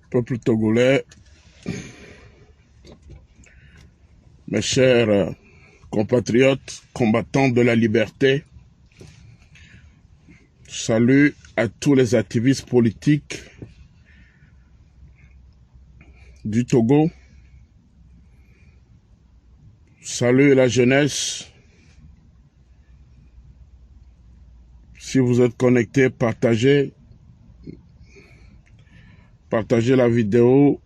Peuple togolais, mes chers compatriotes, combattants de la liberté, salut à tous les activistes politiques du Togo, salut la jeunesse. Si vous êtes connectés, partagez la vidéo.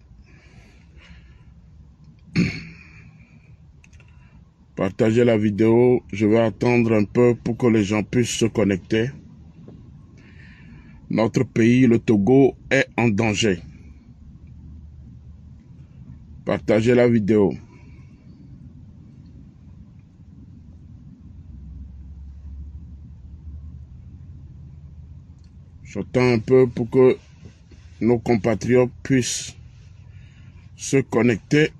Partagez la vidéo. Je vais attendre un peu pour que les gens puissent se connecter. Notre pays, le Togo, est en danger. Partagez la vidéo. J'attends un peu pour que nos compatriotes puissent se connecter.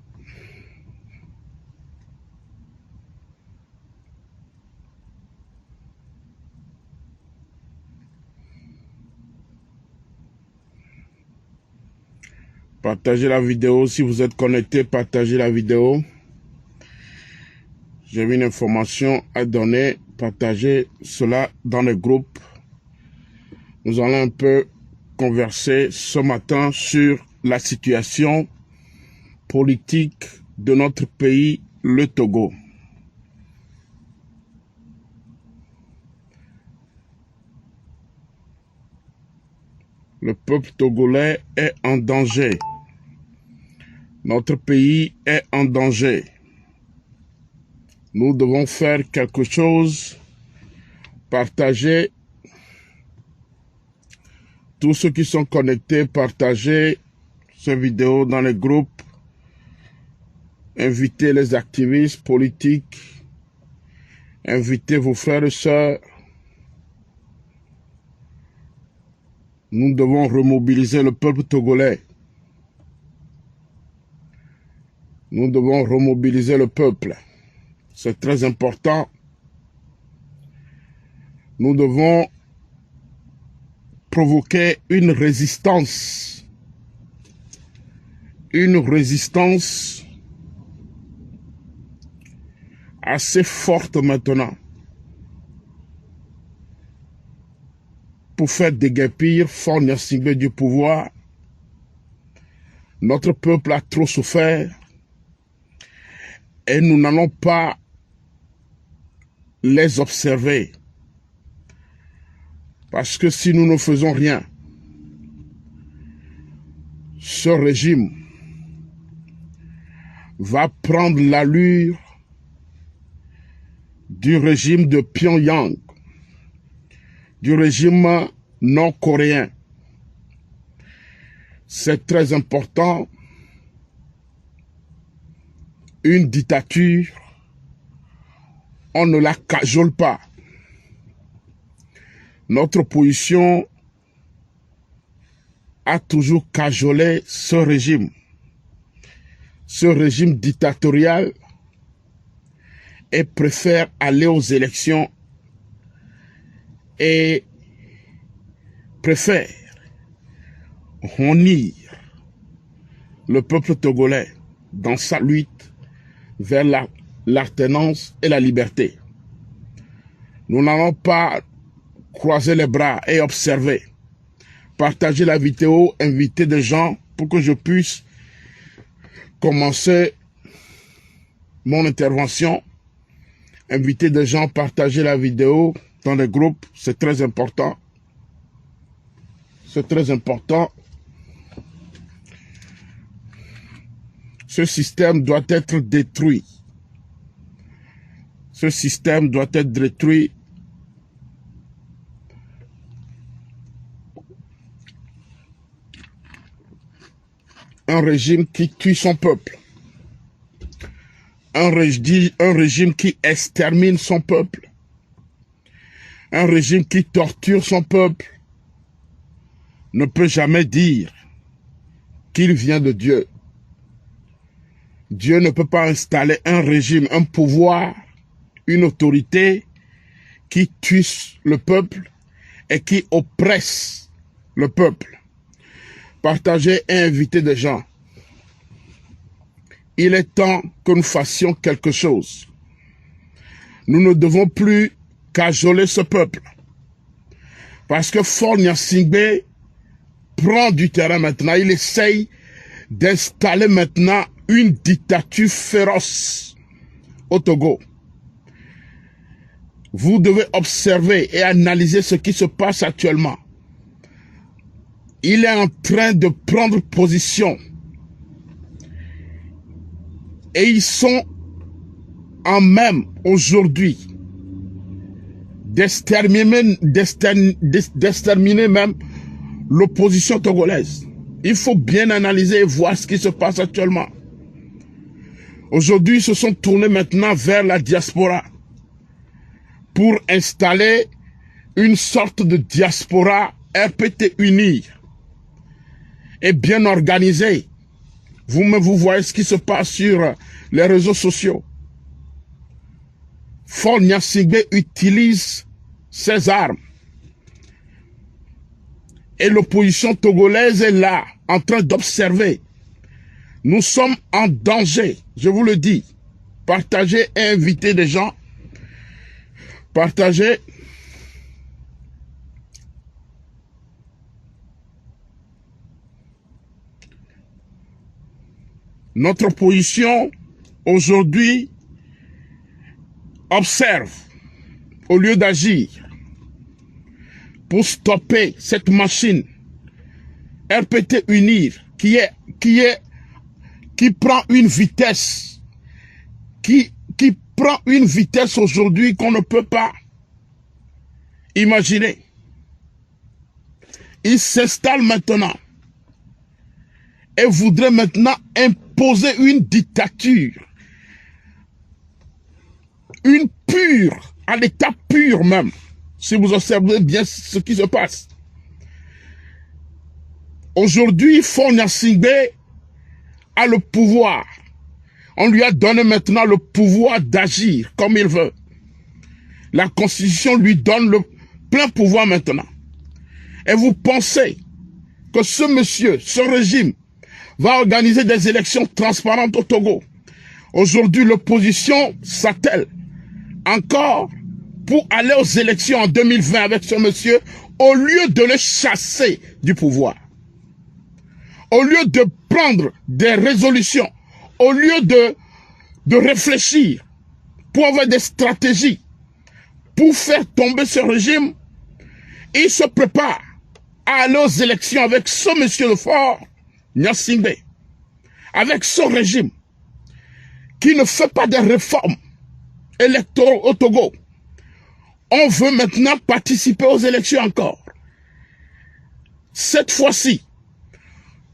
Partagez la vidéo. Si vous êtes connecté, partagez la vidéo. J'ai une information à donner. Partagez cela dans les groupes. Nous allons un peu converser ce matin sur la situation politique de notre pays, le Togo. Le peuple togolais est en danger. Notre pays est en danger. Nous devons faire quelque chose, partager. Tous ceux qui sont connectés, partagez cette vidéo dans les groupes. Invitez les activistes politiques. Invitez vos frères et sœurs. Nous devons remobiliser le peuple togolais. Nous devons remobiliser le peuple. C'est très important. Nous devons provoquer une résistance. Une résistance assez forte maintenant pour faire déguerpir Faure Gnassingbé du pouvoir. Notre peuple a trop souffert et nous n'allons pas les observer. Parce que si nous ne faisons rien, ce régime va prendre l'allure du régime de Pyongyang, du régime nord-coréen. C'est très important. Une dictature, on ne la cajole pas. Notre opposition a toujours cajolé ce régime dictatorial, et préfère aller aux élections et préfère honir le peuple togolais dans sa lutte vers l'alternance et la liberté. Nous n'allons pas croiser les bras et observer. Partagez la vidéo, invitez des gens pour que je puisse commencer mon intervention. Invitez des gens, partagez la vidéo dans les groupes, c'est très important. C'est très important. Ce système doit être détruit. Ce système doit être détruit. Un régime qui tue son peuple. Un régime qui extermine son peuple. Un régime qui torture son peuple ne peut jamais dire qu'il vient de Dieu. Dieu ne peut pas installer un régime, un pouvoir, une autorité qui tue le peuple et qui oppresse le peuple. partager et inviter des gens. Il est temps que nous fassions quelque chose. Nous ne devons plus cajoler ce peuple. Parce que Faure Gnassingbé prend du terrain maintenant. Il essaye d'installer maintenant une dictature féroce au Togo. Vous devez observer et analyser ce qui se passe actuellement. Il est en train de prendre position. Et ils sont en même aujourd'hui d'exterminer même l'opposition togolaise. Il faut bien analyser et voir ce qui se passe actuellement. Aujourd'hui, ils se sont tournés maintenant vers la diaspora pour installer une sorte de diaspora RPT unie et bien organisée. Vous voyez ce qui se passe sur les réseaux sociaux. Faure Gnassingbé utilise ses armes. Et l'opposition togolaise est là, en train d'observer. Nous sommes en danger, je vous le dis. Partagez et invitez des gens. Partagez. Notre opposition, aujourd'hui, observe au lieu d'agir pour stopper cette machine RPT Unir qui prend une vitesse, qui prend une vitesse aujourd'hui qu'on ne peut pas imaginer. Il s'installe maintenant et voudrait maintenant imposer une dictature, une pure, à l'état pur même, si vous observez bien ce qui se passe. Aujourd'hui, Faure Gnassingbé a le pouvoir. On lui a donné maintenant le pouvoir d'agir comme il veut. La Constitution lui donne le plein pouvoir maintenant. Et vous pensez que ce monsieur, ce régime, va organiser des élections transparentes au Togo? Aujourd'hui, l'opposition s'attelle encore pour aller aux élections en 2020 avec ce monsieur, au lieu de le chasser du pouvoir. Au lieu de prendre des résolutions, au lieu de réfléchir pour avoir des stratégies pour faire tomber ce régime, il se prépare à aller aux élections avec ce monsieur de Faure Gnassingbé, avec ce régime qui ne fait pas de réformes électorales au Togo. On veut maintenant participer aux élections encore. Cette fois-ci,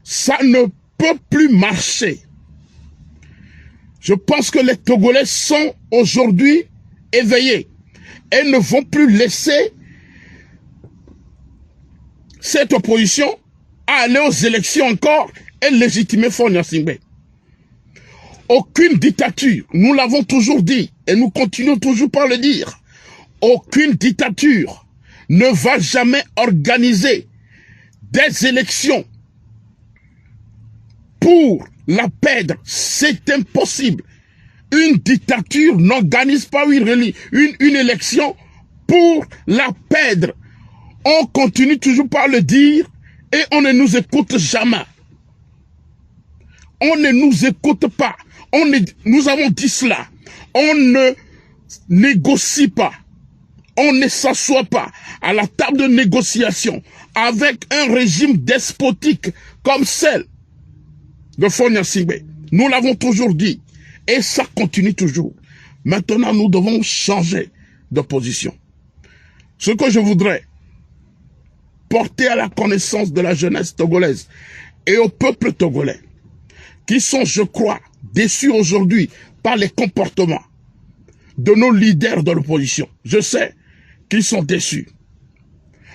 ça ne peut plus marcher. Je pense que les Togolais sont aujourd'hui éveillés et ne vont plus laisser cette opposition à aller aux élections encore et légitimer Faure Gnassingbé. Aucune dictature, nous l'avons toujours dit et nous continuons toujours par le dire, aucune dictature ne va jamais organiser des élections pour la perdre. C'est impossible. Une dictature n'organise pas une élection pour la perdre. On continue toujours par le dire et on ne nous écoute jamais. On ne nous écoute pas. Nous avons dit cela. On ne négocie pas. On ne s'assoit pas à la table de négociation avec un régime despotique comme celle de Faure Gnassingbé. Nous l'avons toujours dit. Et ça continue toujours. Maintenant, nous devons changer de position. Ce que je voudrais porter à la connaissance de la jeunesse togolaise et au peuple togolais, qui sont, je crois, déçus aujourd'hui par les comportements de nos leaders de l'opposition. Je sais qu'ils sont déçus.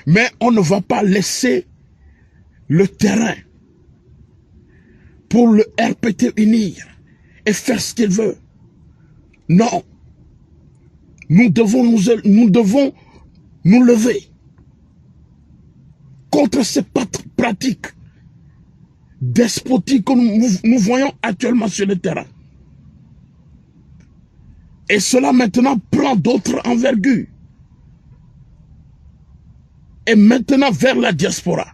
Mais on ne va pas laisser le terrain pour le RPT unir et faire ce qu'il veut. Non. Nous devons nous lever contre ces pratiques despotique que nous voyons actuellement sur le terrain. Et cela maintenant prend d'autres envergures. Et maintenant vers la diaspora.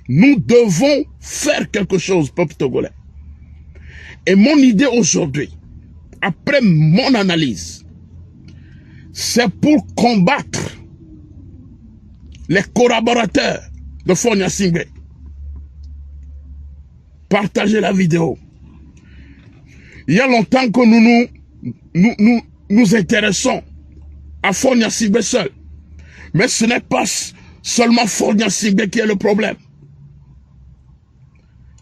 Nous devons faire quelque chose, peuple togolais. Et mon idée aujourd'hui, après mon analyse, c'est pour combattre les collaborateurs de Faure Gnassingbé. Partagez la vidéo. Il y a longtemps que nous intéressons à Faure Gnassingbé seul. Mais ce n'est pas seulement Faure Gnassingbé qui est le problème.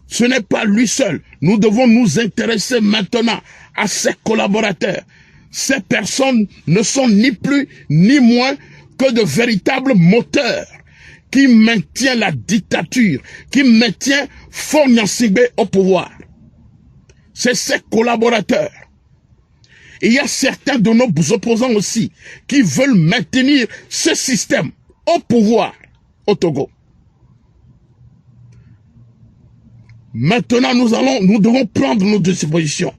Ce n'est pas lui seul. Nous devons nous intéresser maintenant à ses collaborateurs. Ces personnes ne sont ni plus ni moins que de véritables moteurs qui maintiennent la dictature, qui maintiennent Faure Gnassingbé au pouvoir. C'est ces collaborateurs. Et il y a certains de nos opposants aussi qui veulent maintenir ce système au pouvoir au Togo. Maintenant, nous devons prendre nos dispositions.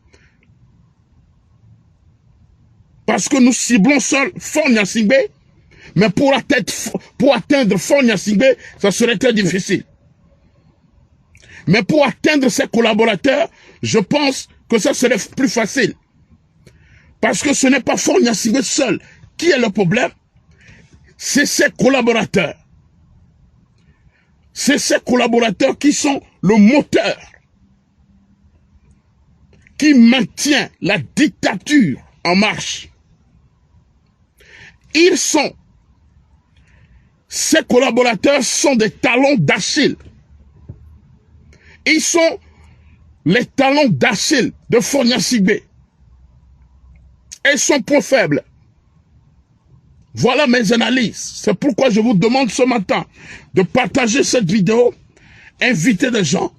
Parce que nous ciblons seul Faure Gnassingbé, mais pour atteindre Faure Gnassingbé, ça serait très difficile. Mais pour atteindre ses collaborateurs, je pense que ça serait plus facile. Parce que ce n'est pas Faure Gnassingbé seul qui est le problème, c'est ses collaborateurs. C'est ces collaborateurs qui sont le moteur, qui maintient la dictature en marche. Ces collaborateurs sont des talons d'Achille. Ils sont les talons d'Achille de Faure Gnassingbé. Et son point faible. Voilà mes analyses. C'est pourquoi je vous demande ce matin de partager cette vidéo, inviter des gens.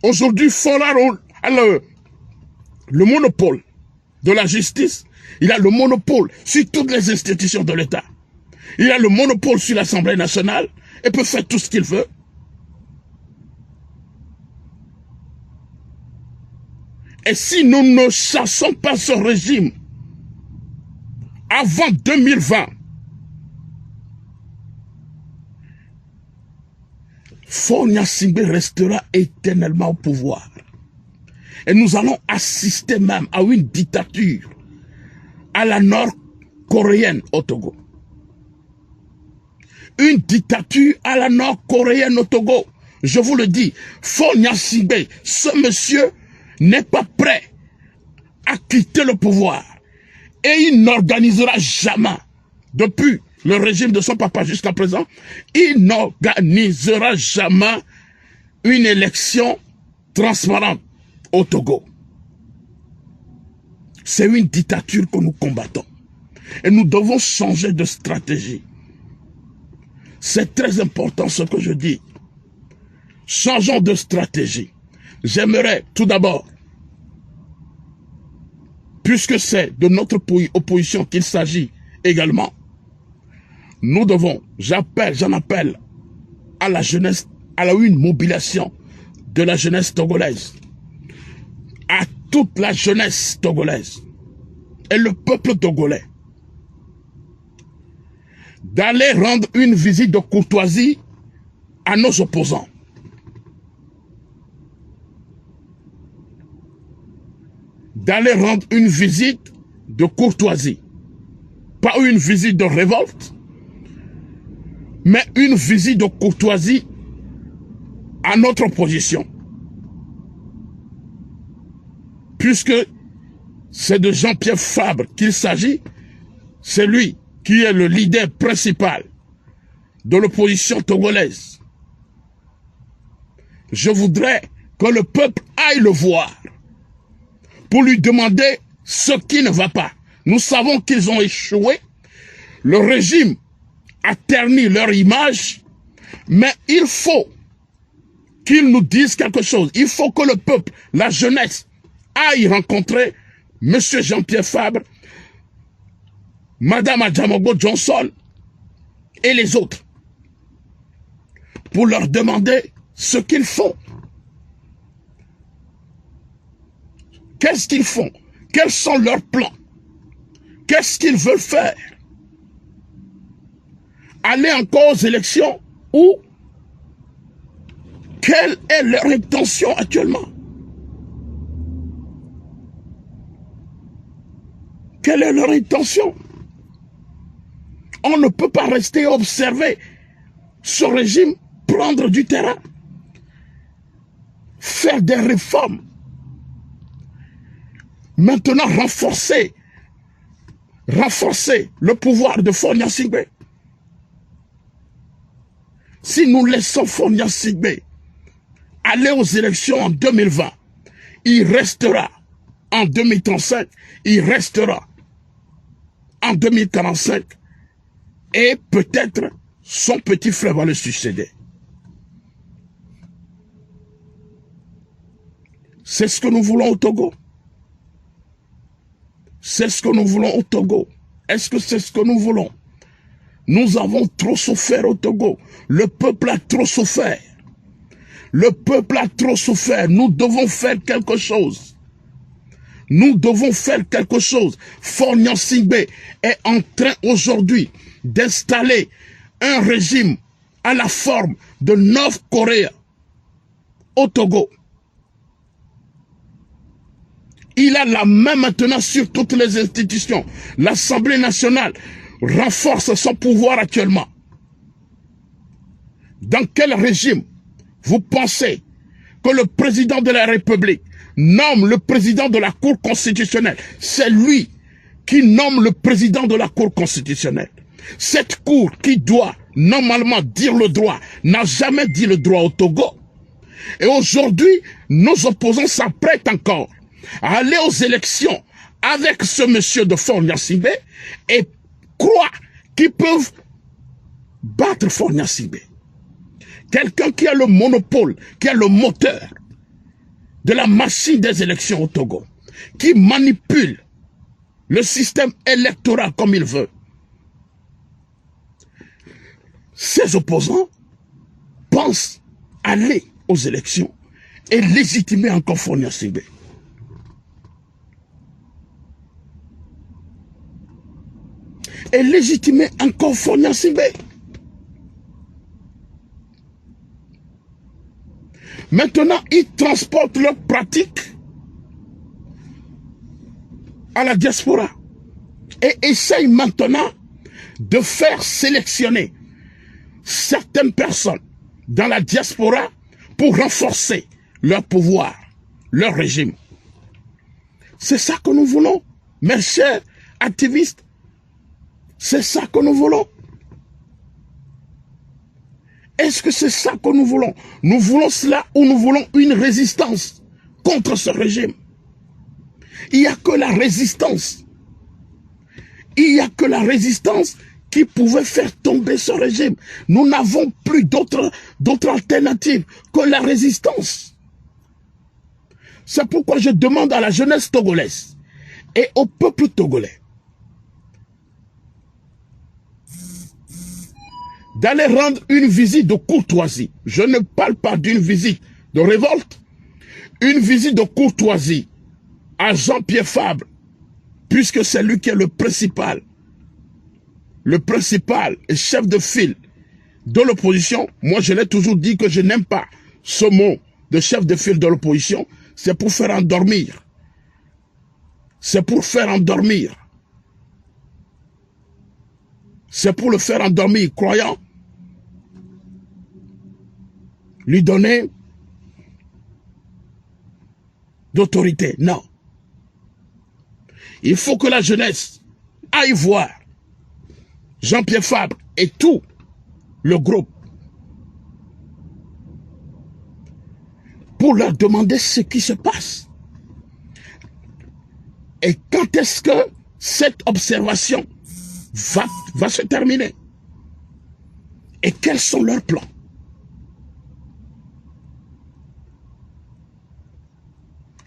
Aujourd'hui, Faure a le monopole de la justice. Il a le monopole sur toutes les institutions de l'État. Il a le monopole sur l'Assemblée nationale et peut faire tout ce qu'il veut. Et si nous ne chassons pas ce régime avant 2020, Faure Gnassingbé restera éternellement au pouvoir. Et nous allons assister même à une dictature à la nord-coréenne au Togo. Une dictature à la nord-coréenne au Togo. Je vous le dis, Faure Gnassingbé, ce monsieur n'est pas prêt à quitter le pouvoir. Et il n'organisera jamais, depuis le régime de son papa jusqu'à présent, il n'organisera jamais une élection transparente au Togo. C'est une dictature que nous combattons. Et nous devons changer de stratégie. C'est très important ce que je dis. Changeons de stratégie. J'aimerais tout d'abord, puisque c'est de notre opposition qu'il s'agit également, nous devons, j'en appelle à la jeunesse, à une mobilisation de la jeunesse togolaise, à toute la jeunesse togolaise et le peuple togolais, d'aller rendre une visite de courtoisie à nos opposants. D'aller rendre une visite de courtoisie. Pas une visite de révolte, mais une visite de courtoisie à notre opposition. Puisque c'est de Jean-Pierre Fabre qu'il s'agit, c'est lui qui est le leader principal de l'opposition togolaise. Je voudrais que le peuple aille le voir pour lui demander ce qui ne va pas. Nous savons qu'ils ont échoué. Le régime a terni leur image, mais il faut qu'ils nous disent quelque chose. Il faut que le peuple, la jeunesse, aille rencontrer M. Jean-Pierre Fabre, Mme Adjamogo Johnson et les autres. pour leur demander ce qu'ils font. Qu'est-ce qu'ils font? Quels sont leurs plans? Qu'est-ce qu'ils veulent faire? Aller encore aux élections ou quelle est leur intention actuellement? Quelle est leur intention? On ne peut pas rester observer ce régime prendre du terrain, faire des réformes, maintenant renforcer le pouvoir de Faure Gnassingbé. Si nous laissons Faure Gnassingbé aller aux élections en 2020, il restera en 2035, il restera en 2045, et peut-être son petit frère va le succéder. C'est ce que nous voulons au Togo. C'est ce que nous voulons au Togo. Est-ce que c'est ce que nous voulons? Nous avons trop souffert au Togo. Le peuple a trop souffert. Le peuple a trop souffert. Nous devons faire quelque chose. Nous devons faire quelque chose. Faure Gnassingbé est en train aujourd'hui d'installer un régime à la forme de North Korea au Togo. Il a la main maintenant sur toutes les institutions. L'Assemblée nationale renforce son pouvoir actuellement. Dans quel régime vous pensez que le président de la République nomme le président de la Cour constitutionnelle? C'est lui qui nomme le président de la Cour constitutionnelle. Cette Cour qui doit normalement dire le droit n'a jamais dit le droit au Togo. Et aujourd'hui, nos opposants s'apprêtent encore à aller aux élections avec ce monsieur de Faure Gnassingbé et croient qu'ils peuvent battre Faure Gnassingbé. Quelqu'un qui a le monopole, qui a le moteur de la machine des élections au Togo, qui manipule le système électoral comme il veut. Ses opposants pensent aller aux élections et légitimer encore Faure Gnassingbé. Et légitimer encore Faure Gnassingbé. Maintenant, ils transportent leurs pratiques à la diaspora et essayent maintenant de faire sélectionner certaines personnes dans la diaspora pour renforcer leur pouvoir, leur régime. C'est ça que nous voulons, mes chers activistes. C'est ça que nous voulons. Est-ce que c'est ça que nous voulons? Nous voulons cela ou nous voulons une résistance contre ce régime? Il n'y a que la résistance. Il n'y a que la résistance qui pouvait faire tomber ce régime. Nous n'avons plus d'autre alternative que la résistance. C'est pourquoi je demande à la jeunesse togolaise et au peuple togolais d'aller rendre une visite de courtoisie. Je ne parle pas d'une visite de révolte, une visite de courtoisie à Jean-Pierre Fabre, puisque c'est lui qui est le principal et chef de file de l'opposition. Moi, je l'ai toujours dit que je n'aime pas ce mot de chef de file de l'opposition. C'est pour faire endormir. C'est pour faire endormir. C'est pour le faire endormir, croyant lui donner d'autorité. Non. Il faut que la jeunesse aille voir Jean-Pierre Fabre et tout le groupe pour leur demander ce qui se passe. Et quand est-ce que cette observation va se terminer? Et quels sont leurs plans?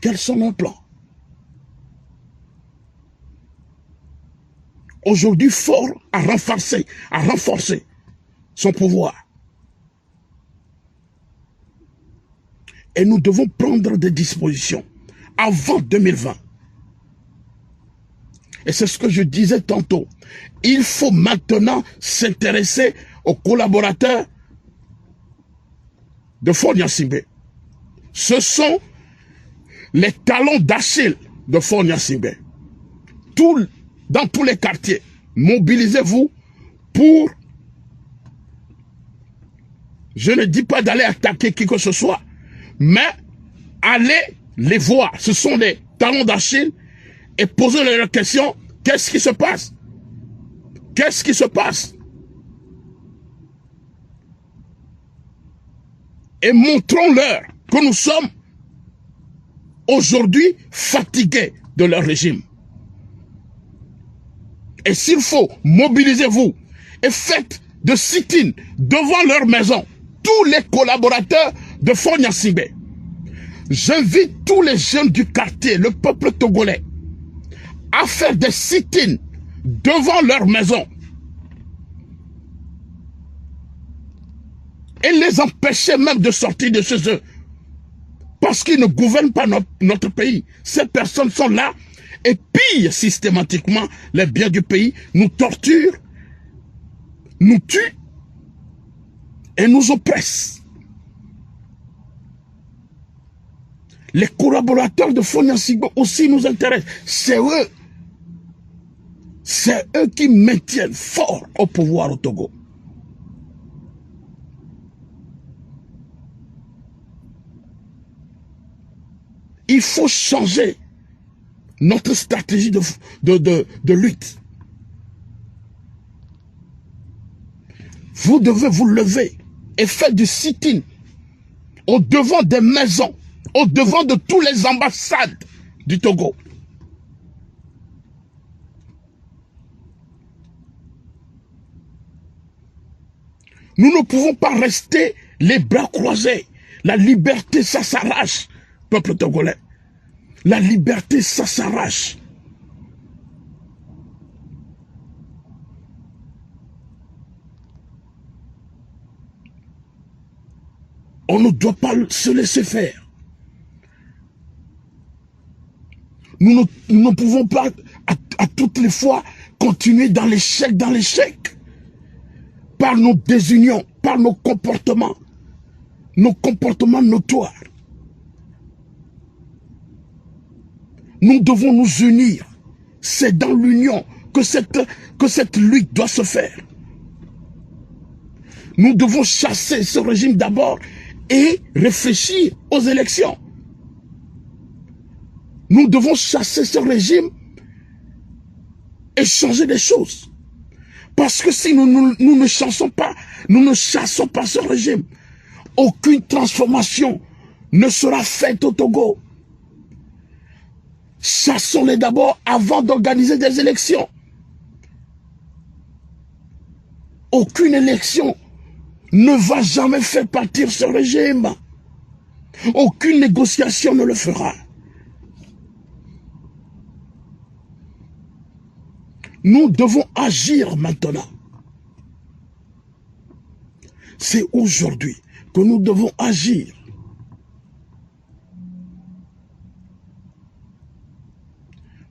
Quels sont nos plans? Aujourd'hui, Faure a renforcé son pouvoir. Et nous devons prendre des dispositions avant 2020. Et c'est ce que je disais tantôt. Il faut maintenant s'intéresser aux collaborateurs de Faure Gnassingbé. Ce sont les talons d'Achille de Faure Gnassingbé. Dans tous les quartiers, mobilisez-vous pour, je ne dis pas d'aller attaquer qui que ce soit, mais allez les voir. Ce sont les talons d'Achille et posez-leur la question, qu'est-ce qui se passe? Qu'est-ce qui se passe? Et montrons-leur que nous sommes aujourd'hui fatigués de leur régime. Et s'il faut, mobilisez-vous et faites de sit-in devant leur maison tous les collaborateurs de Faure Gnassingbé. J'invite tous les jeunes du quartier, le peuple togolais, à faire des sit-in devant leur maison et les empêcher même de sortir de chez eux parce qu'ils ne gouvernent pas notre pays. Ces personnes sont là et pillent systématiquement les biens du pays, nous torturent, nous tuent et nous oppressent. Les collaborateurs de Faure Gnassingbé aussi nous intéressent. C'est eux qui maintiennent fort au pouvoir au Togo. Il faut changer notre stratégie de lutte. Vous devez vous lever et faire du sit-in au devant des maisons, au devant de toutes les ambassades du Togo. Nous ne pouvons pas rester les bras croisés. La liberté, ça s'arrache, peuple togolais. La liberté, ça s'arrache. On ne doit pas se laisser faire. Nous ne pouvons pas à toutes les fois continuer dans l'échec, par nos désunions, par nos comportements notoires. Nous devons nous unir. C'est dans l'union que cette lutte doit se faire. Nous devons chasser ce régime d'abord et réfléchir aux élections. Nous devons chasser ce régime et changer les choses. Parce que si nous ne chassons pas ce régime, aucune transformation ne sera faite au Togo. Chassons-les d'abord avant d'organiser des élections. Aucune élection ne va jamais faire partir ce régime. Aucune négociation ne le fera. Nous devons agir maintenant. C'est aujourd'hui que nous devons agir.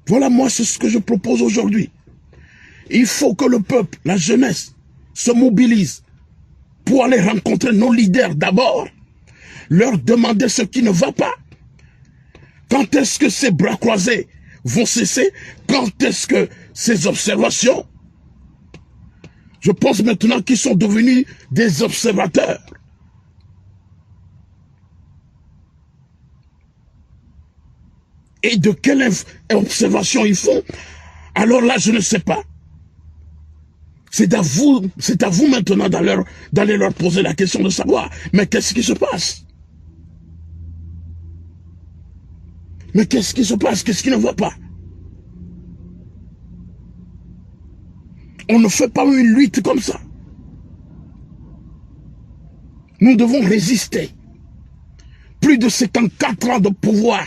Voilà, moi, c'est ce que je propose aujourd'hui. Il faut que le peuple, la jeunesse, se mobilise pour aller rencontrer nos leaders d'abord, leur demander ce qui ne va pas. Quand est-ce que ces bras croisés vont cesser? Quand est-ce que ces observations? Je pense maintenant qu'ils sont devenus des observateurs. Et de quelle observation ils font? Alors là, je ne sais pas. C'est à vous maintenant d'aller leur poser la question de savoir, mais qu'est-ce qui se passe? Mais qu'est-ce qui se passe? Qu'est-ce qui ne va pas? On ne fait pas une lutte comme ça. Nous devons résister. Plus de 54 ans de pouvoir,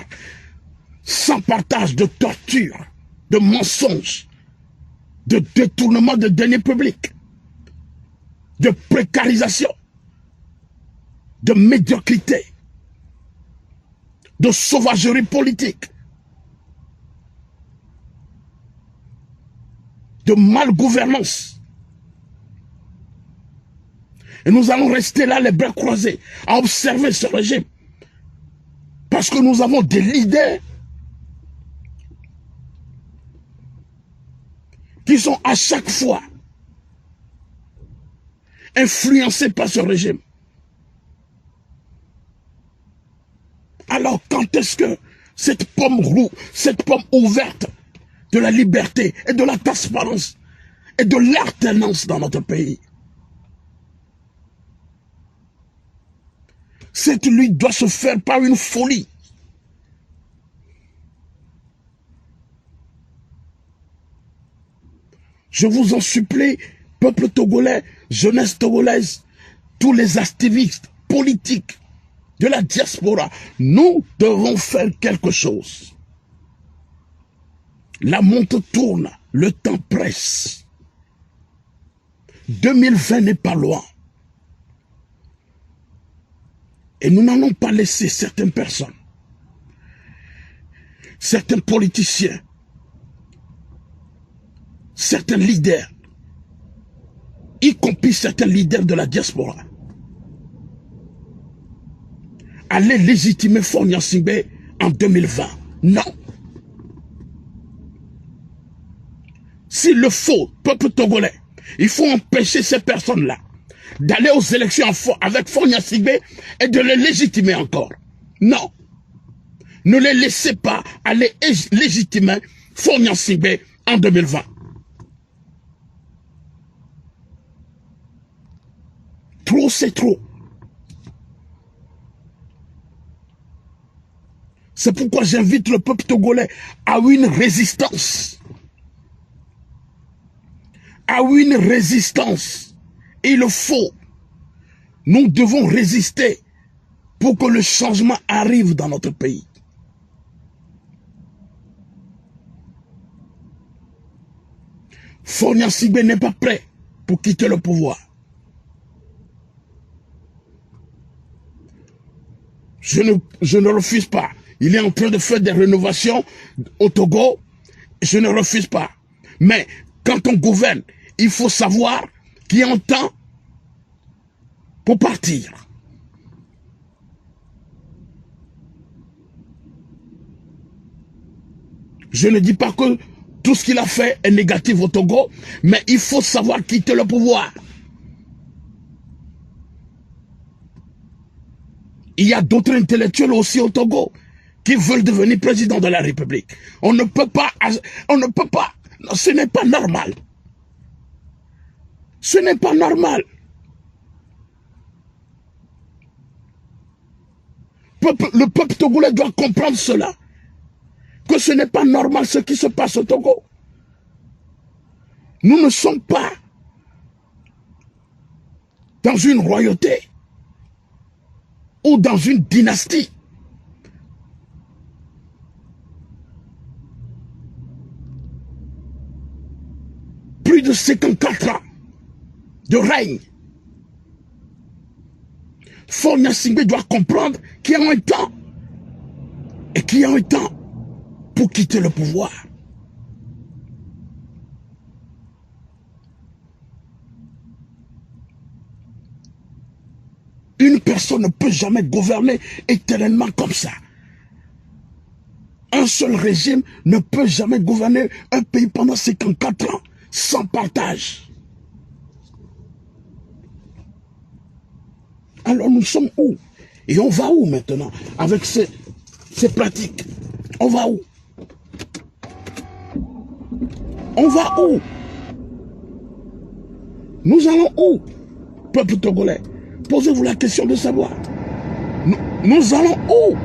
sans partage, de torture, de mensonges, de détournement de deniers publics, de précarisation, de médiocrité. de sauvagerie politique, de malgouvernance. Et nous allons rester là les bras croisés à observer ce régime. Parce que nous avons des leaders qui sont à chaque fois influencés par ce régime. Alors quand est-ce que cette pomme ouverte de la liberté et de la transparence et de l'alternance dans notre pays, cette lutte doit se faire par une folie. Je vous en supplie, peuple togolais, jeunesse togolaise, tous les activistes politiques de la diaspora, nous devons faire quelque chose. La montre tourne, le temps presse. 2020 n'est pas loin. Et nous n'allons pas laisser certaines personnes, certains politiciens, certains leaders, y compris certains leaders de la diaspora, aller légitimer Faure Gnassingbé en 2020. Non. S'il le faut, peuple togolais, il faut empêcher ces personnes-là d'aller aux élections avec Faure Gnassingbé et de les légitimer encore. Non. Ne les laissez pas aller légitimer Faure Gnassingbé en 2020. Trop, c'est trop. C'est pourquoi j'invite le peuple togolais à une résistance. À une résistance. Il le faut. Nous devons résister pour que le changement arrive dans notre pays. Faure Gnassingbé n'est pas prêt pour quitter le pouvoir. Je ne refuse pas. Il est en train de faire des rénovations au Togo. Je ne refuse pas. Mais quand on gouverne, il faut savoir qu'il y a un temps pour partir. Je ne dis pas que tout ce qu'il a fait est négatif au Togo, mais il faut savoir quitter le pouvoir. Il y a d'autres intellectuels aussi au Togo qui veulent devenir président de la République. On ne peut pas, non, ce n'est pas normal. Ce n'est pas normal. Le peuple togolais doit comprendre cela. Que ce n'est pas normal ce qui se passe au Togo. Nous ne sommes pas dans une royauté ou dans une dynastie. Plus de 54 ans de règne. Faure Gnassingbé doit comprendre qu'il y a un temps et qu'il y a un temps pour quitter le pouvoir. Une personne ne peut jamais gouverner éternellement comme ça. Un seul régime ne peut jamais gouverner un pays pendant 54 ans sans partage. Alors nous sommes où? Et on va où maintenant avec ces pratiques? On va où? On va où? Nous allons où? Peuple togolais, posez-vous la question de savoir. Nous allons où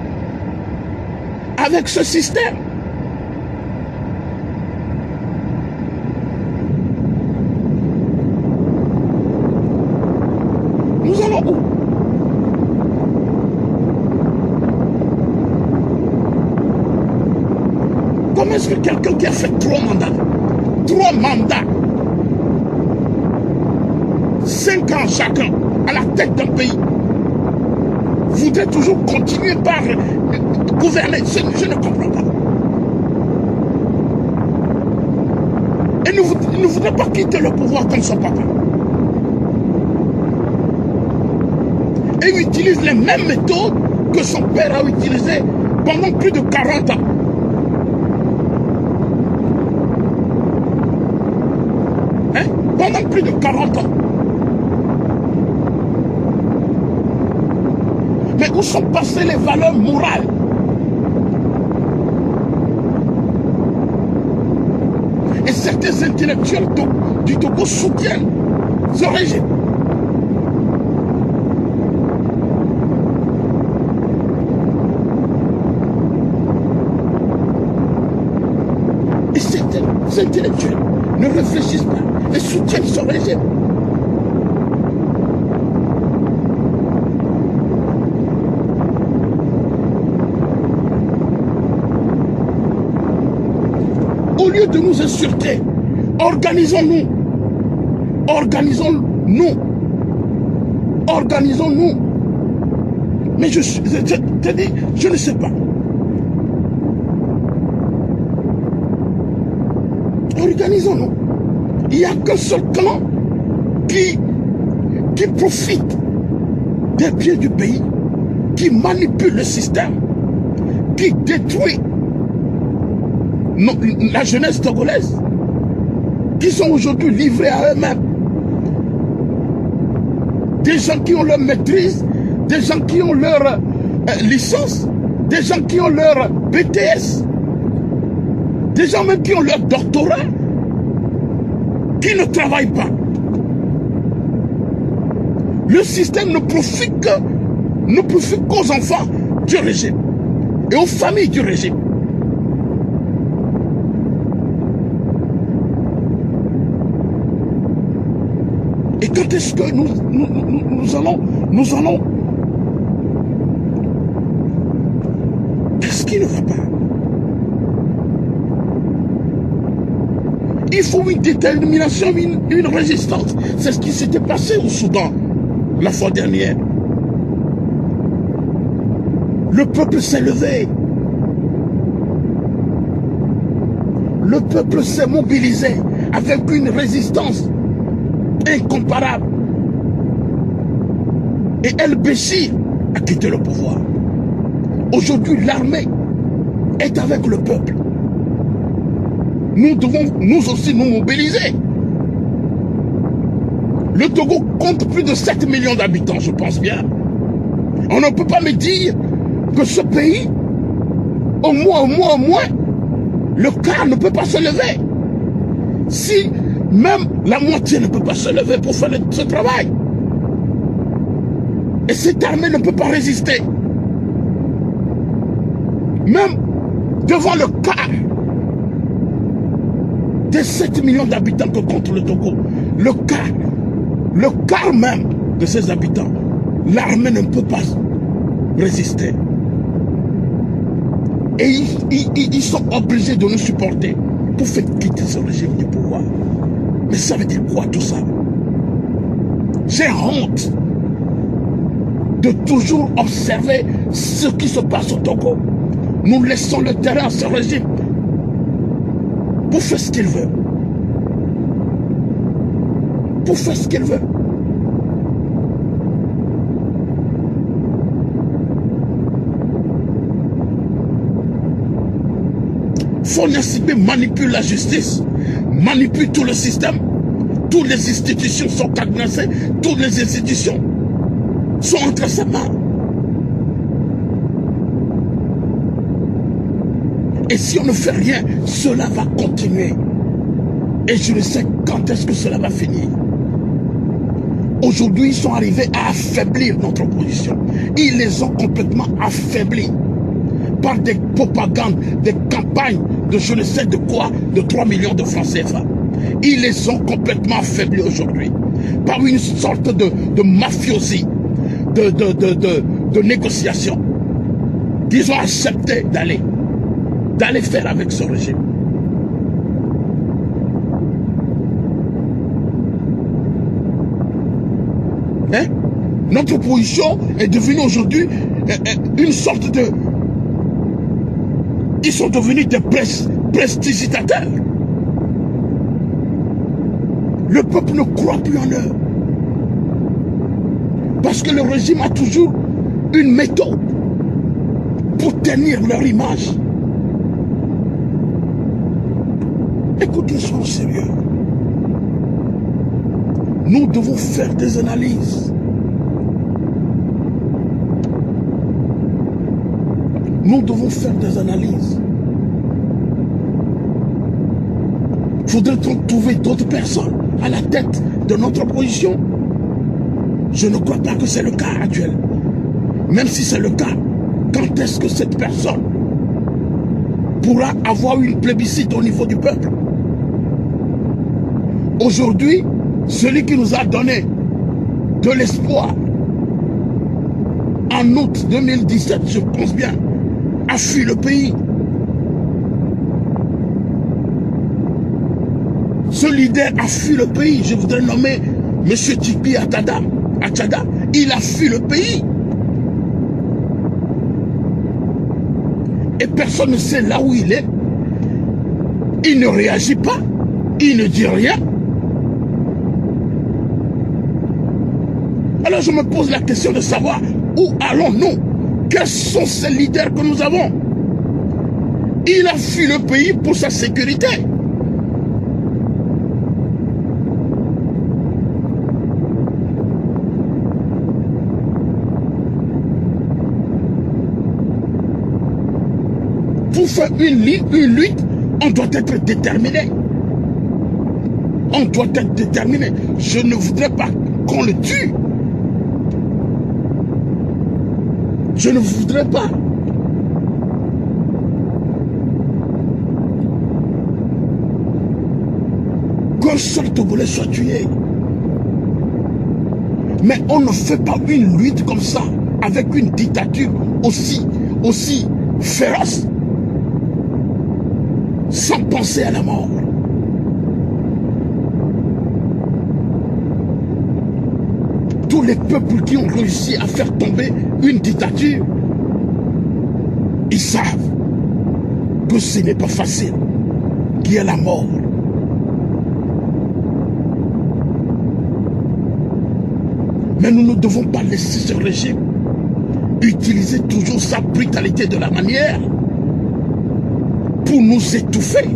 avec ce système? Nous allons où? Comment est-ce que quelqu'un qui a fait 3 mandats, 5 ans chacun, à la tête d'un pays, voudrait toujours continuer par gouverner. Je ne comprends pas. Et ne voudrait pas quitter le pouvoir comme son papa. Et il utilise les mêmes méthodes que son père a utilisées pendant plus de 40 ans. Hein? Pendant plus de 40 ans. Mais où sont passées les valeurs morales? Et certains intellectuels du Togo soutiennent ce régime. Et certains intellectuels ne réfléchissent pas et soutiennent ce régime. Au lieu de nous insulter, organisons-nous. Organisons-nous. Organisons-nous. Mais je te dis, je ne sais pas. Organisons-nous. Il n'y a qu'un seul clan qui profite des biens du pays, qui manipule le système, qui détruit la jeunesse togolaise, qui sont aujourd'hui livrés à eux-mêmes. Des gens qui ont leur maîtrise, des gens qui ont leur licence, des gens qui ont leur BTS, des gens même qui ont leur doctorat, qui ne travaillent pas. Le système ne profite qu'aux enfants du régime et aux familles du régime. Et quand est-ce que nous allons... Qu'est-ce qui ne va pas? Il faut une détermination, une résistance. C'est ce qui s'était passé au Soudan la fois dernière. Le peuple s'est levé. Le peuple s'est mobilisé avec une résistance incomparable. Et El-Béchir a quitté le pouvoir. Aujourd'hui, l'armée est avec le peuple. Nous devons nous aussi nous mobiliser. Le Togo compte plus de 7 millions d'habitants, je pense bien. On ne peut pas me dire que ce pays, au moins, le quart ne peut pas se lever. Si même la moitié ne peut pas se lever pour faire ce travail. Et cette armée ne peut pas résister. Même devant le quart des 7 millions d'habitants que compte le Togo, le quart même de ces habitants, l'armée ne peut pas résister. Et ils sont obligés de nous supporter pour faire quitter ce régime du pouvoir. Mais ça veut dire quoi tout ça? J'ai honte de toujours observer ce qui se passe au Togo. Nous laissons le terrain à ce régime pour faire ce qu'il veut. Pour faire ce qu'il veut. Fonasibé manipule la justice, manipule tout le système. Toutes les institutions sont cadenassées, toutes les institutions sont entre ses mains. Et si on ne fait rien, cela va continuer. Et je ne sais quand est-ce que cela va finir. Aujourd'hui, ils sont arrivés à affaiblir notre opposition. Ils les ont complètement affaiblis par des propagandes, des campagnes de je ne sais de quoi, de 3 millions de francs CFA. Ils les ont complètement affaiblis aujourd'hui par une sorte de mafiosie, de négociation qu'ils ont accepté d'aller faire avec ce régime. Hein? Notre position est devenue aujourd'hui une sorte de... Ils sont devenus des prestigitateurs. Le peuple ne croit plus en eux. Parce que le régime a toujours une méthode pour tenir leur image. Écoutez, soyons sérieux. Nous devons faire des analyses. Nous devons faire des analyses. Faudrait-on trouver d'autres personnes à la tête de notre opposition? Je ne crois pas que c'est le cas actuel. Même si c'est le cas, quand est-ce que cette personne pourra avoir une plébiscite au niveau du peuple? Aujourd'hui, celui qui nous a donné de l'espoir en août 2017, je pense bien, a fui le pays. Ce leader a fui le pays. Je voudrais nommer M. Tipi Atchada. Il a fui le pays. Et personne ne sait là où il est. Il ne réagit pas. Il ne dit rien. Alors je me pose la question de savoir où allons-nous? Quels sont ces leaders que nous avons? Il a fui le pays pour sa sécurité. Pour faire une lutte, on doit être déterminé. On doit être déterminé. Je ne voudrais pas qu'on le tue. Je ne voudrais pas. Qu'un seul Togolais soit tué. Mais on ne fait pas une lutte comme ça, avec une dictature aussi féroce, sans penser à la mort. Tous les peuples qui ont réussi à faire tomber une dictature, ils savent que ce n'est pas facile, qu'il y a la mort. Mais nous ne devons pas laisser ce régime utiliser toujours sa brutalité de la manière pour nous étouffer.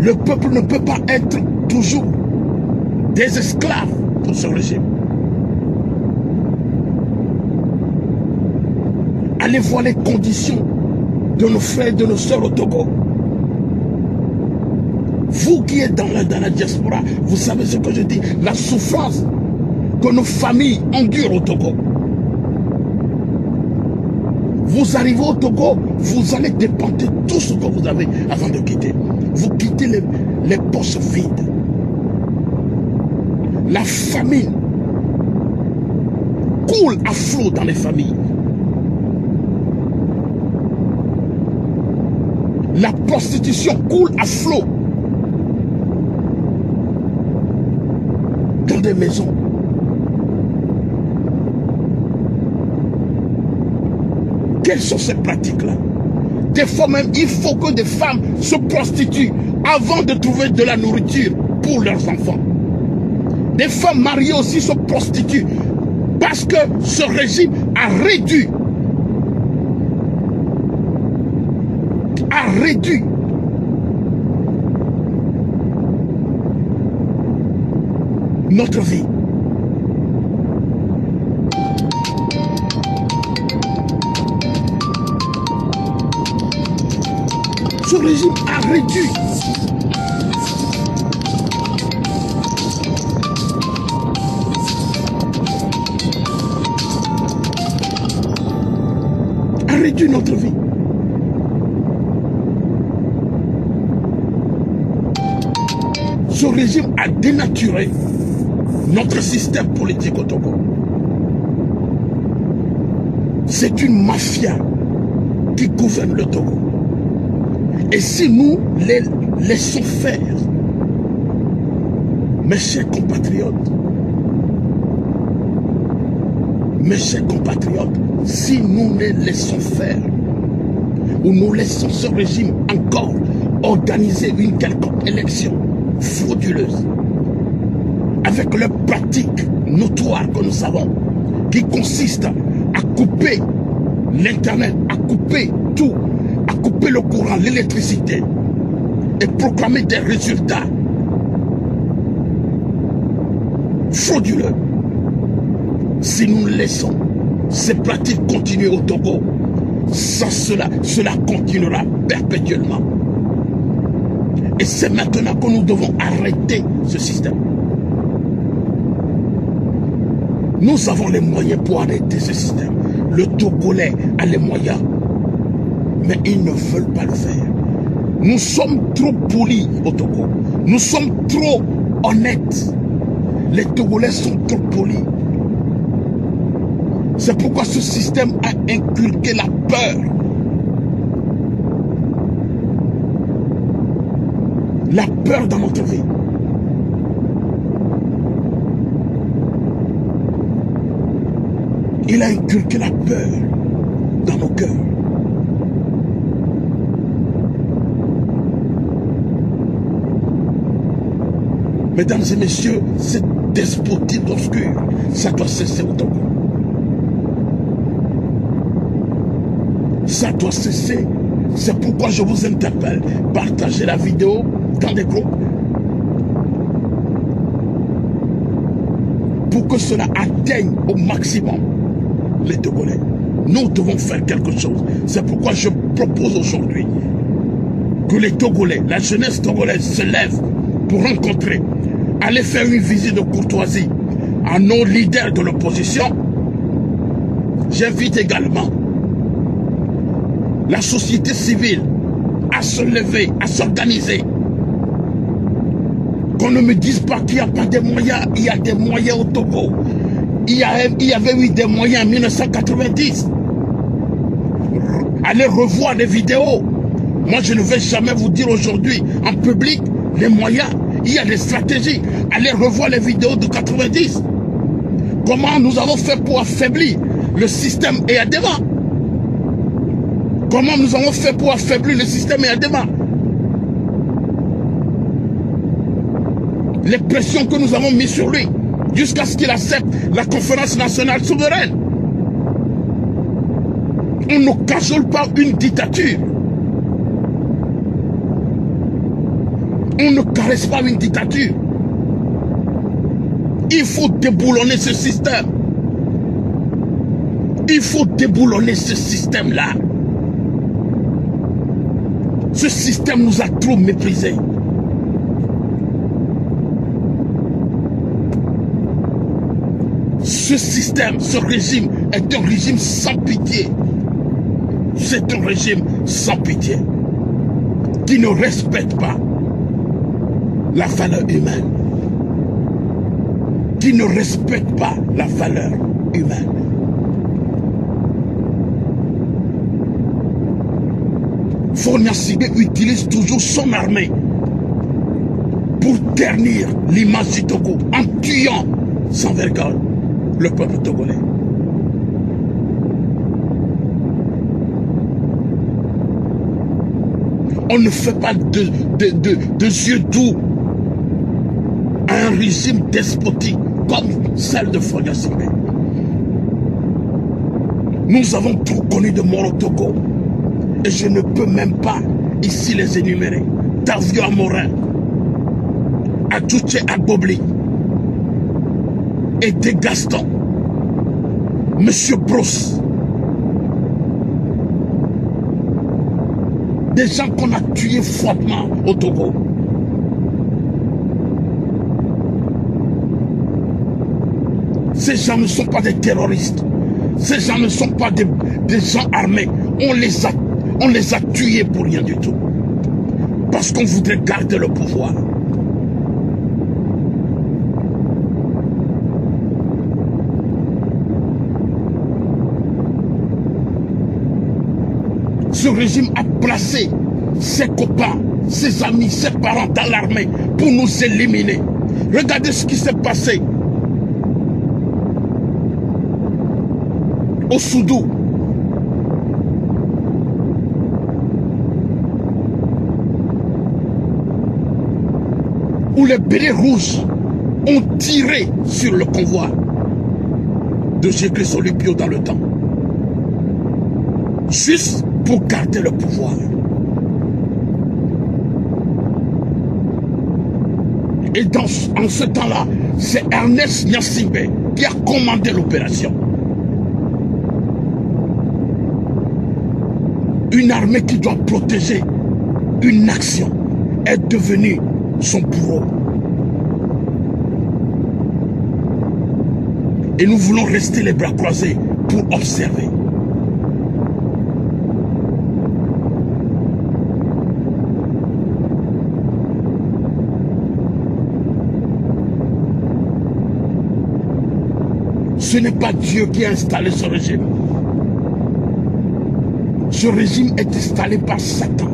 Le peuple ne peut pas être toujours des esclaves pour ce régime. Allez voir les conditions de nos frères et de nos sœurs au Togo. Vous qui êtes dans la diaspora, vous savez ce que je dis, la souffrance que nos familles endurent au Togo. Vous arrivez au Togo, vous allez dépenser tout ce que vous avez avant de quitter. Vous quittez les poches vides. La famine coule à flot dans les familles. La prostitution coule à flot dans des maisons. Quelles sont ces pratiques-là? Des fois même, il faut que des femmes se prostituent avant de trouver de la nourriture pour leurs enfants. Des femmes mariées aussi se prostituent parce que ce régime a réduit notre vie. Ce régime a réduit notre vie. Ce régime a dénaturé notre système politique au Togo. C'est une mafia qui gouverne le Togo. Et si nous les laissons faire, mes chers compatriotes, Mes chers compatriotes, si nous les laissons faire, ou nous laissons ce régime encore organiser une quelconque élection frauduleuse, avec leurs pratiques notoires que nous savons, qui consistent à couper l'Internet, à couper tout, à couper le courant, l'électricité, et proclamer des résultats frauduleux. Si nous laissons ces pratiques continuer au Togo, cela continuera perpétuellement. Et c'est maintenant que nous devons arrêter ce système. Nous avons les moyens pour arrêter ce système. Le Togolais a les moyens, mais ils ne veulent pas le faire. Nous sommes trop polis au Togo. Nous sommes trop honnêtes. Les Togolais sont trop polis. C'est pourquoi ce système a inculqué la peur. La peur dans notre vie. Il a inculqué la peur dans nos cœurs. Mesdames et messieurs, cette despotie obscure, ça doit cesser au Togo. Ça doit cesser. C'est pourquoi je vous interpelle. Partagez la vidéo dans des groupes. Pour que cela atteigne au maximum les Togolais. Nous devons faire quelque chose. C'est pourquoi je propose aujourd'hui que les Togolais, la jeunesse togolaise se lève pour rencontrer, aller faire une visite de courtoisie à nos leaders de l'opposition. J'invite également la société civile à se lever, à s'organiser. Qu'on ne me dise pas qu'il n'y a pas de moyens. Il y a des moyens au Togo. Il y avait eu des moyens en 1990. Allez revoir les vidéos. Moi, je ne vais jamais vous dire aujourd'hui en public les moyens. Il y a des stratégies. Allez revoir les vidéos de 90. Comment nous avons fait pour affaiblir le système EADEMA. Comment nous avons fait pour affaiblir le système EADEMA. Les pressions que nous avons mises sur lui jusqu'à ce qu'il accepte la conférence nationale souveraine. On ne cajole pas une dictature. On ne caresse pas une dictature. Il faut déboulonner ce système. Il faut déboulonner ce système-là. Ce système nous a trop méprisés. Ce système, ce régime est un régime sans pitié. C'est un régime sans pitié qui ne respecte pas la valeur humaine, qui ne respecte pas la valeur humaine. Fornacibe utilise toujours son armée pour ternir l'image du Togo en tuant sans vergogne le peuple togolais. On ne fait pas de yeux doux à un régime despotique comme celle de Fornacibe. Nous avons trop connu de morts au Togo et je ne peux même pas ici les énumérer. Davio Amorin, Adjouché Agbobli, et des Gaston, Monsieur Brousse, des gens qu'on a tués froidement au Togo. Ces gens ne sont pas des terroristes. Ces gens ne sont pas des gens armés. On les a tués pour rien du tout. Parce qu'on voudrait garder le pouvoir. Ce régime a placé ses copains, ses amis, ses parents dans l'armée pour nous éliminer. Regardez ce qui s'est passé au Soudan, où les bérets rouges ont tiré sur le convoi de Jésus-Christ Olympio dans le temps, juste pour garder le pouvoir. Et en ce temps-là, c'est Ernest Gnassingbé qui a commandé l'opération. Une armée qui doit protéger une nation est devenue son bourreau. Et nous voulons rester les bras croisés pour observer. Ce n'est pas Dieu qui a installé ce régime. Ce régime est installé par Satan.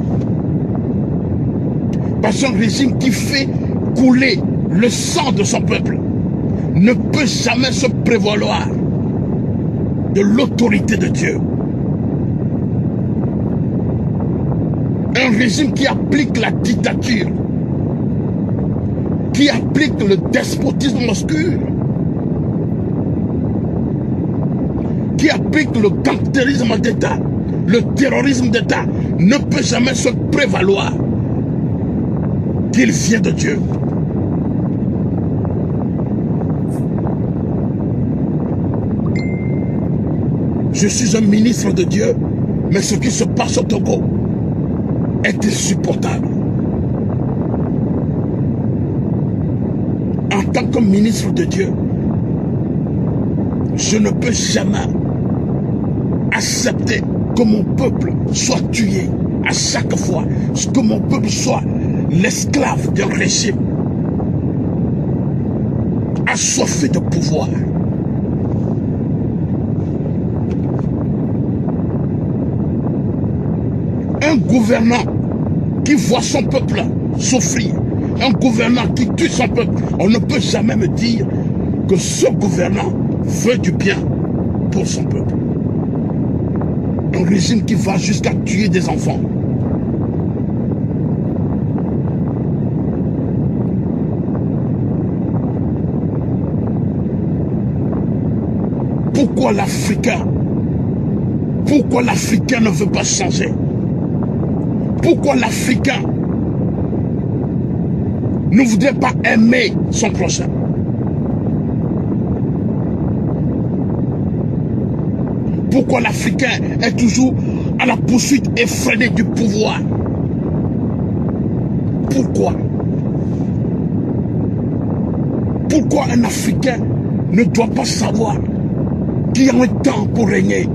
Parce qu'un régime qui fait couler le sang de son peuple ne peut jamais se prévaloir de l'autorité de Dieu. Un régime qui applique la dictature, qui applique le despotisme obscur, qui applique le gangsterisme d'État, le terrorisme d'État, ne peut jamais se prévaloir qu'il vient de Dieu. Je suis un ministre de Dieu, mais ce qui se passe au Togo est insupportable. En tant que ministre de Dieu, je ne peux jamais accepter que mon peuple soit tué à chaque fois, que mon peuple soit l'esclave d'un régime assoiffé de pouvoir. Un gouvernant qui voit son peuple souffrir, un gouvernant qui tue son peuple, on ne peut jamais me dire que ce gouvernant veut du bien pour son peuple. Un régime qui va jusqu'à tuer des enfants. Pourquoi l'Africain ne veut pas changer? Pourquoi l'Africain ne voudrait pas aimer son prochain? Pourquoi l'Africain est toujours à la poursuite effrénée du pouvoir? Pourquoi? Pourquoi un Africain ne doit pas savoir qu'il y a un temps pour régner?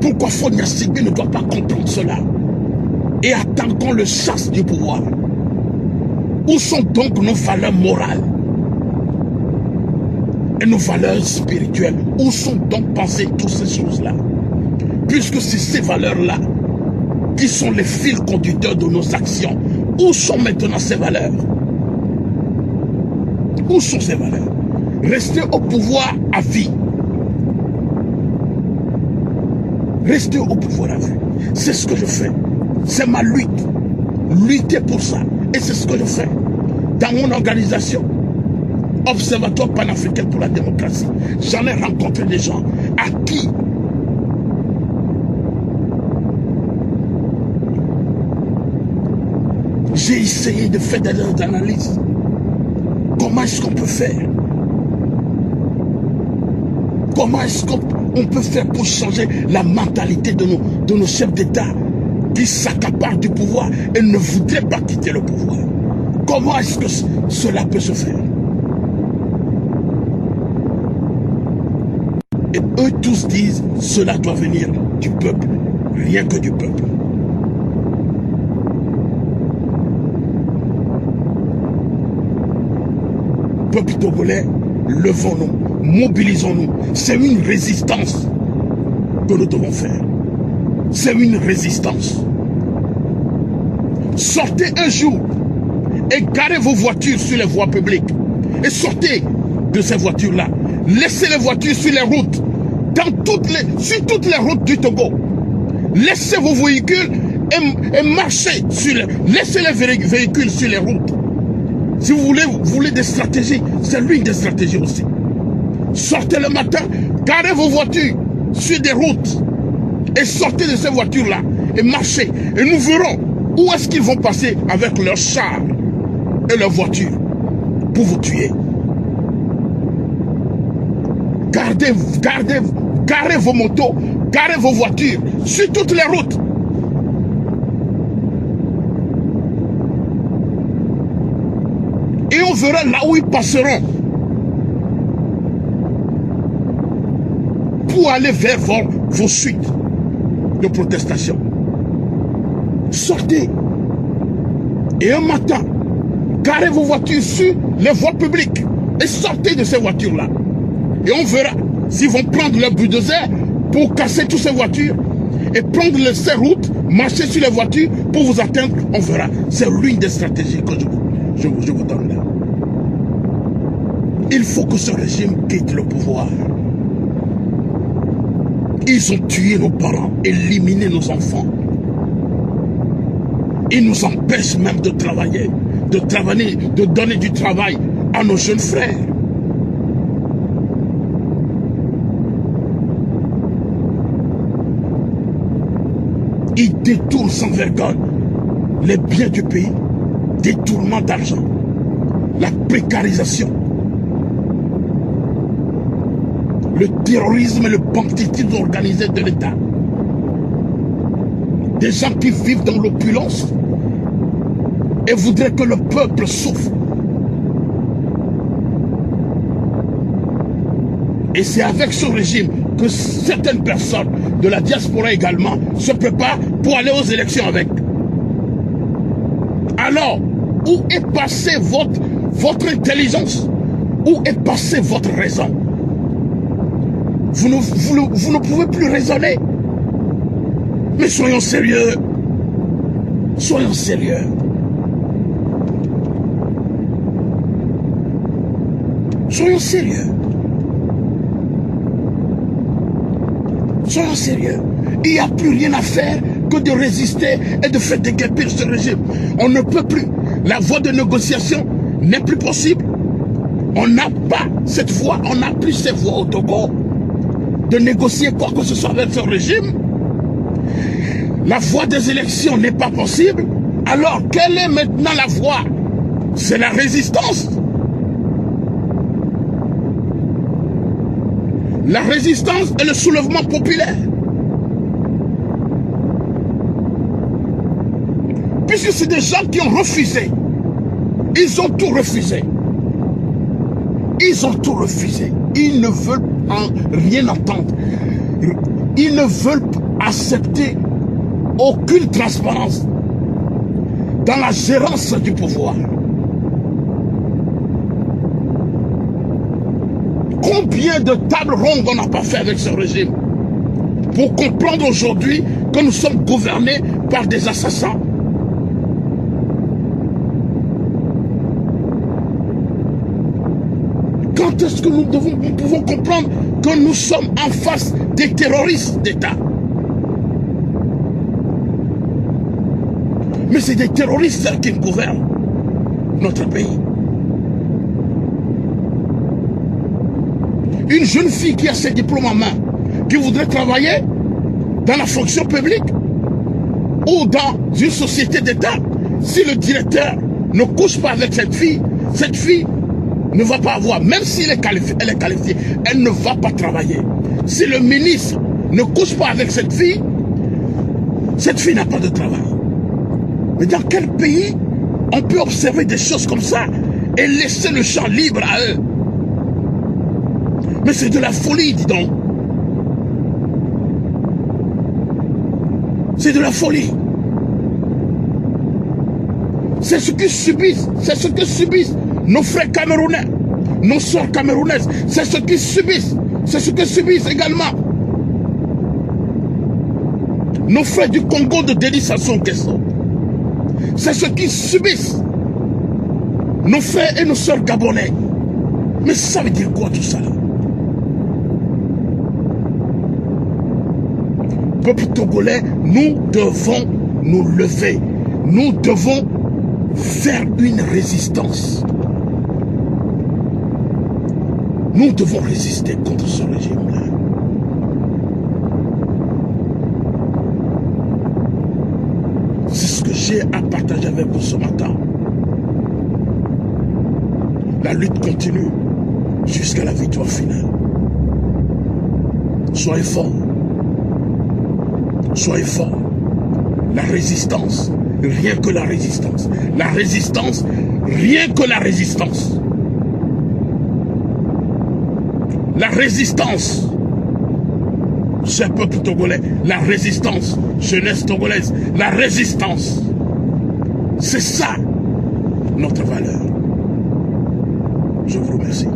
Pourquoi Faure Gnassingbé ne doit pas comprendre cela et attend qu'on le chasse du pouvoir? Où sont donc nos valeurs morales et nos valeurs spirituelles? Où sont donc passées toutes ces choses-là? Puisque c'est ces valeurs-là qui sont les fils conducteurs de nos actions. Où sont maintenant ces valeurs? Où sont ces valeurs? Rester au pouvoir à vie. Rester au pouvoir à vie. C'est ce que je fais. C'est ma lutte. Lutter pour ça. Et c'est ce que je fais. Dans mon organisation, Observatoire panafricain pour la démocratie, j'en ai rencontré des gens à qui j'ai essayé de faire des analyses. Comment est-ce qu'on peut faire? Comment est-ce qu'on peut faire pour changer la mentalité de nos chefs d'État qui s'accaparent du pouvoir et ne voudraient pas quitter le pouvoir? Comment est-ce que cela peut se faire? Et eux tous disent, cela doit venir du peuple, rien que du peuple. Peuple togolais, levons-nous, mobilisons-nous. C'est une résistance que nous devons faire. C'est une résistance. Sortez un jour et garez vos voitures sur les voies publiques. Et sortez de ces voitures-là. Laissez les voitures sur les routes. sur toutes les routes du Togo. Laissez vos véhicules et marchez laissez les véhicules sur les routes. Si vous voulez des stratégies, c'est l'une des stratégies aussi. Sortez le matin, garez vos voitures sur des routes et sortez de ces voitures-là et marchez. Et nous verrons où est-ce qu'ils vont passer avec leurs chars et leurs voitures pour vous tuer. Garez vos motos, garez vos voitures sur toutes les routes. Et on verra là où ils passeront pour aller vers vos suites de protestation. Sortez et un matin, garez vos voitures sur les voies publiques et sortez de ces voitures-là. Et on verra s'ils vont prendre leur bulldozer pour casser toutes ces voitures et prendre ces routes, marcher sur les voitures pour vous atteindre. On verra. C'est l'une des stratégies que je vous donne là. Il faut que ce régime quitte le pouvoir. Ils ont tué nos parents, éliminé nos enfants. Ils nous empêchent même de travailler, de donner du travail à nos jeunes frères. Ils détournent sans vergogne les biens du pays, détournement d'argent, la précarisation, le terrorisme et le banditisme organisé de l'État. Des gens qui vivent dans l'opulence et voudraient que le peuple souffre. Et c'est avec ce régime que certaines personnes de la diaspora également se préparent pour aller aux élections avec. Alors, où est passée votre intelligence? Où est passée votre raison? Vous ne pouvez plus raisonner. Mais soyons sérieux. Soyons sérieux. Soyons sérieux. Soyons sérieux. Il n'y a plus rien à faire que de résister et de faire déguerpir ce régime. On ne peut plus. La voie de négociation n'est plus possible. On n'a pas cette voie, on n'a plus cette voie au Togo de négocier quoi que ce soit avec ce régime. La voie des élections n'est pas possible. Alors, quelle est maintenant la voie? C'est la résistance. La résistance et le soulèvement populaire. Puisque c'est des gens qui ont refusé. Ils ont tout refusé. Ils ont tout refusé. Ils ne veulent rien entendre. Ils ne veulent accepter aucune transparence dans la gérance du pouvoir. Combien de tables rondes on n'a pas fait avec ce régime pour comprendre aujourd'hui que nous sommes gouvernés par des assassins? Quand est-ce que nous pouvons comprendre que nous sommes en face des terroristes d'État? Mais c'est des terroristes qui gouvernent notre pays. Une jeune fille qui a ses diplômes en main, qui voudrait travailler dans la fonction publique ou dans une société d'État, si le directeur ne couche pas avec cette fille ne va pas avoir, même si elle est qualifiée, elle ne va pas travailler. Si le ministre ne couche pas avec cette fille n'a pas de travail. Mais dans quel pays on peut observer des choses comme ça et laisser le champ libre à eux? Mais c'est de la folie, dis donc. C'est de la folie. C'est ce que subissent nos frères camerounais, nos soeurs camerounaises. C'est ce qu'ils subissent. C'est ce que subissent également nos frères du Congo de Denis Sassou Nguesso. C'est ce qu'ils subissent nos frères et nos soeurs gabonais. Mais ça veut dire quoi tout ça? peuple togolais, nous devons nous lever. Nous devons faire une résistance. Nous devons résister contre ce régime-là. C'est ce que j'ai à partager avec vous ce matin. La lutte continue jusqu'à la victoire finale. Soyez forts. Soyez forts. La résistance, rien que la résistance. La résistance, rien que la résistance. La résistance. Ce peuple togolais, la résistance. Jeunesse togolaise, la résistance. C'est ça notre valeur. Je vous remercie.